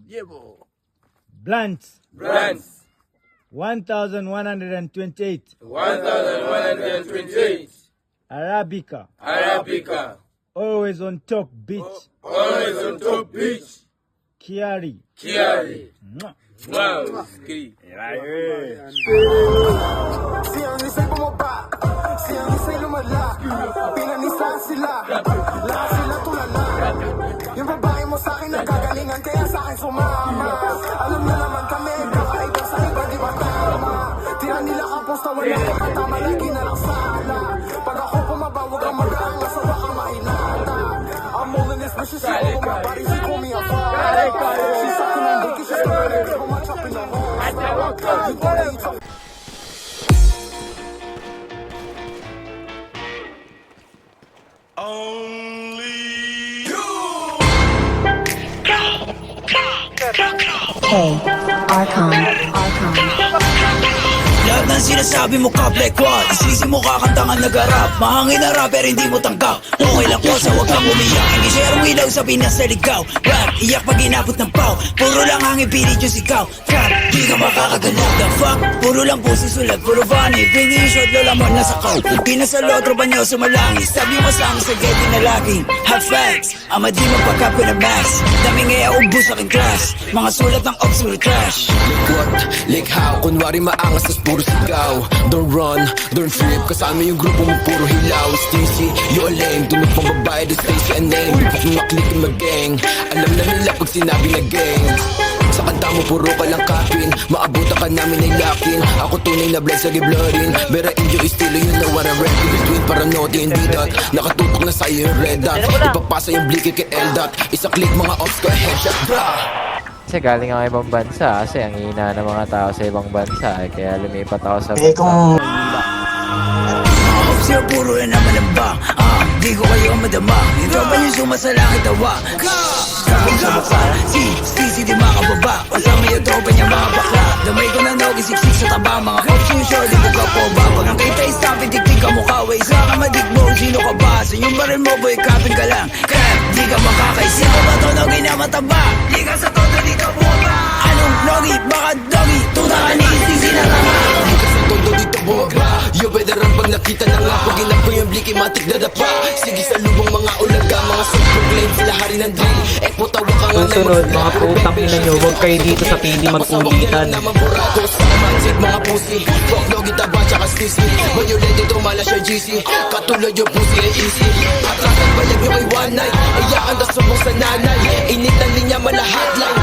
Yebo. Blunts. Blunts. 1128. 1128. Arabica. Arabica. Always on top beach. Always on top beach. Kiari. Kiari. Mwah. Wow. Ski. Siyang isa'y bumaba, siyang isa'y lumala. Pinanisahan sila, lahat sila tulala. Yung babae mo sa'kin nagkagalingan, kaya sa'kin sumama. Alam na naman kami, kakaiba sa iba, di ba tama? Tira nila kapos na wala ka katama, lagi na lang sala. Pag ako pumaba, huwag kang mag-aangas, o baka mahilata. I'm all in this, but she's all over my body, she call me a father. She's sucking on dick, she's stirring, girl, my chopping on home. Hey, Archon. Lahat ng sinasabi mo ka black one, isisi mo kakantangan nag-arap. Mahangin na rapper hindi mo tanggap. Okay lang po sa huwag kang umiyak. Hindi share ilaw sa Pinas sa ligaw. Rap, iyak pag inabot ng pau. Puro lang hangin pilit yung sigaw. Trap, di ka makakagalaw. The fuck, puro lang po susulat. Puro funny, bringing shot lola mo nasa kaw. Pinasalo, tropa nyo sumalangi. Sabi mo sa akin sa gate na laging hot facts, ama di magpagkape na max. Daming ngaya ubus aking class. Mga sulat ng ops puro trash. Like what? Like how? Kunwari maangas tas puro sigaw. Don't run, don't trip. Kasama yung grupo mo puro hilaw. Stacy, you're lame. Dunod pang babae, the Stacy and name. Kung maklik yung mag-gang, alam na nila pag sinabi na gang. Sa kanta mo puro ka lang kapin. Maabutan ka namin ay lakin. Ako tunay na blood sa giblorin. Bera inyo estilo, you know what I'm ready. Between paranoid and D-dot. Nakatutok na sa'yo yung red dot. Ipapasa yung blicky kay L-dot. Isa click mga ops ko headshot bra. Kasi galing ako ibang bansa kasi ang hina ng mga tao sa ibang bansa kaya lumipat ako sa Sir, puro na naman ang bang. Di ko kayo madama. Yung tropa niyo sumasalangit tawa. Sabong sa mukha, si di makababa. Kasama yung tropa niya mga bakla. Damay ko na nogi, siksik sa taba. Mga option short, hindi ka po ba? Pag ang kita istampi, tiktik ka mukha. Way sa ka madigbo, sino ka ba? Sa yung baril mo, boy, kapin ka lang. Kaya di ka makakaisip. Ako ba to nogi na mataba? Di ka sa todo, di ka buwaba. Anong nogi? Baka dogi? Tuta ka ni isisi na tama. Di ka sa todo dito buwaba. Yo, veteran pag nakita na nga. Pag inap ko yung bliki, matik na dapa. Sige sa lubong mga ulaga. Mga self-proclaim, sila hari ng drill. Putawa ka nga na Susunod, mga putang ina nyo, huwag kayo dito sa pili mag-ulitan. Naman burado sa mansik, mga pussy. Fuck no, gitaba, tsaka stisky. When you ready, tumala siya GC. Katulad yung pussy ay easy. Atrasan balag nyo kay one night. Iyakan na subong sa nanay. Init ng linya, mala hotline.